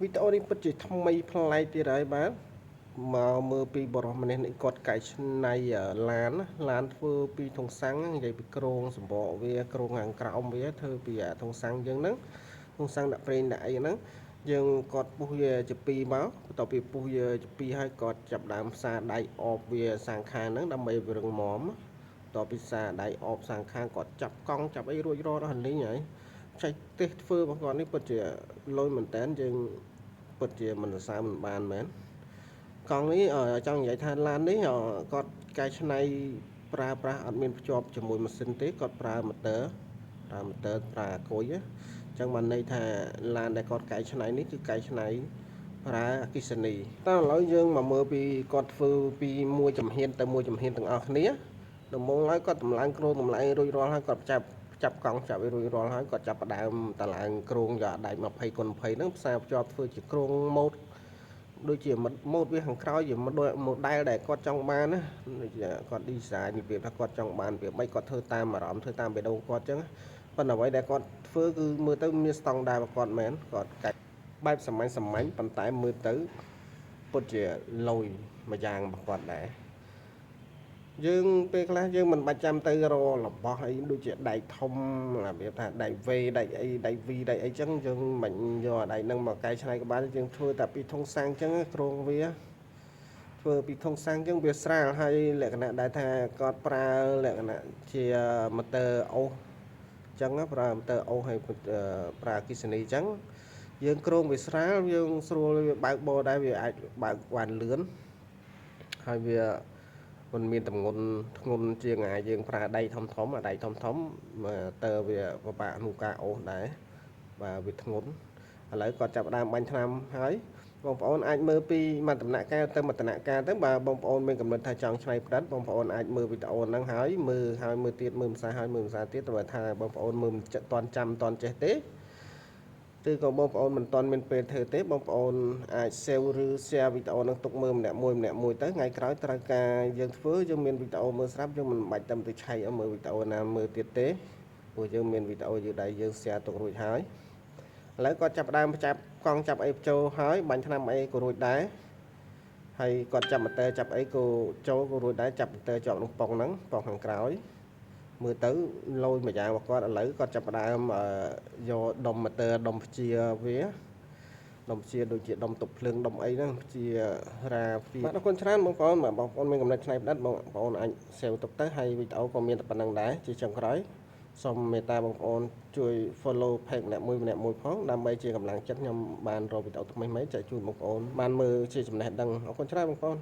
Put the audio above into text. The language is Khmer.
វីដេអូនេះពិតជាថ្មីប្លែកទៀតហើយបាទមកមើលពីបរិះម្នាក់នេះគាត់កែច្នៃឡានធ្វើពីធុងសាំងនិយាយពីក្រងសម្បកវាក្រងខាងក្រោមវាធ្វើពីធុងសាំងយើងហ្នឹងធុងសាំងដាក់ប្រេងដាក់អីហ្នឹងយើងគាត់ពុះវាជាពីរមកបន្ទាប់ពីពុះវាជាពីរហើយគាត់ចាប់ដើមផ្សារដៃអបវាសាងខាងហ្នឹងដើម្បីវារឹងមាំបន្ទាប់ពីផ្សារដៃអបសាងខាងគាត់ចាប់កង់ចាប់អីរួចរាល់ដល់លីងហើយចែកទេសធ្វើរបស់គាត់នេះពិតជាលុយមែនតើយើងពិតជាមិនសរសើរមិនបានមែនកង់នេះចង់និយាយថាឡាននេះគាត់កែច្នៃប្រើប្រាស់អត់មានភ្ជាប់ជាមួយម៉ាស៊ីនទេគាត់ប្រើម៉ូទ័រប្រើអាគុយអញ្ចឹងបានន័យថាឡានដែលគាត់កែច្នៃនេះគឺកែច្នៃប្រើអគ្គិសនីតើឥឡូវយើងមកមើលពីគាត់ធ្វើពីមួយចំហៀនទៅមួយចំហៀនទាំងអស់គ្នាដំបូងហើយគាត់តម្លើងគ្រោងតម្លើងរួចរាល់ហើយគាត់ចាប់កង់ចាប់ឲ្យរួចរាល់ហើយគាត់ចាប់ផ្ដើមតម្លើងគ្រោងយកដៃ20x20ហ្នឹងផ្សារភ្ជាប់ធ្វើជាគ្រោងម៉ូតដូចជាម៉ូតវាខាងក្រោយជាម៉ូដែលដែលគាត់ចង់បានណាដូចជាគាត់ design របៀបថាគាត់ចង់បានរបៀបម៉េចគាត់ធ្វើតាមអារម្មណ៍ធ្វើតាមបេះដូងគាត់អញ្ចឹងប៉ុន្តែអ្វីដែលគាត់ធ្វើគឺមើលទៅមានស្តង់ដាររបស់គាត់មែនគាត់កាច់បែបសាមញ្ញប៉ុន្តែមើលទៅពិតជាលយមួយយ៉ាងរបស់គាត់ដែរយើងពេលខ្លះយើងមិនបាច់ចាំទៅរករបស់អីដូចជាដែកធំរបៀបថាដែកវេដែកអីដែកវីដែកអីចឹងយើងមិនយកដែកហ្នឹងមកកែច្នៃក៏បានយើងធ្វើតែពីធុងសាំងចឹងគ្រោងវាធ្វើពីធុងសាំងចឹងវាស្រាលហើយលក្ខណៈដែលថាគាត់ប្រើលក្ខណៈជាម៉ូទ័រអូសចឹងប្រើម៉ូទ័រអូសហើយប្រើអគ្គិសនីចឹងយើងគ្រោងវាស្រាលយើងស្រួលវាបើកបរដែរវាអាចបើកបានលឿនហើយវាមិនមានទម្ងន់ធ្ងន់ជាងយើងប្រើដៃធំអាដៃធំទៅវាពិបាកក្នុងការអូសដែរបាទវាធ្ងន់ឥឡូវគាត់ចាប់ដើមបាញ់ថ្នាំហើយបងប្អូនអាចមើលពីមួយដំណាក់កាលទៅមួយដំណាក់កាលទៅបើបងប្អូនមានកំណត់ថាចង់ឆ្នៃផ្ដិតបងប្អូនអាចមើលវីដេអូហ្នឹងហើយមើលទៀតមើលភាសាហើយមើលភាសាទៀតតែថាបងប្អូនមើលមិនតាន់ចាំតាន់ចេះទេឬក៏បងប្អូនមិនទាន់មានពេលធ្វើទេបងប្អូនអាច save ឬ share វីដេអូនឹងទុកមើលម្នាក់មួយទៅថ្ងៃក្រោយត្រូវការយើងធ្វើយើងមានវីដេអូមើលស្រាប់យើងមិនបាច់ទៅឆែកមើលវីដេអូណាមើលទៀតទេព្រោះយើងមានវីដេអូយើងដែលយើង share ទុករួចហើយឥឡូវគាត់ចាប់ដើមចាប់កង់ចាប់អីចូលហើយបាញ់ថ្នាំអីក៏រួចដែរហើយគាត់ចាប់ម៉ូទ័រចាប់អីក៏ចូលក៏រួចដែរចាប់ម៉ូទ័រជាប់ក្នុងប៉ុងហ្នឹងប៉ុងខាងក្រោយមើលទៅលយមួយយ៉ាងរបស់គាត់ឥឡូវគាត់ចាប់ផ្ដើមយកដុំម៉ូទ័រដុំព្យាវាដុំព្យាដូចជាដុំទប់ភ្លើងដុំអីហ្នឹងព្យារ៉ាពីបាទអរគុណច្រើនបងប្អូនមានកំណត់ឆ្នៃផ្ដិតបងប្អូនអាច save ទុកទៅហើយវីដេអូក៏មានតែប៉ុណ្្នឹងដែរជាចុងក្រោយសូមមេត្តាបងប្អូនជួយ follow page ម្នាក់មួយផងដើម្បីជាកម្លាំងចិត្តខ្ញុំបានរកវីដេអូថ្មីៗចែកជូនបងប្អូនបានមើលជាចំណេះដឹងអរគុណច្រើនបងប្អូន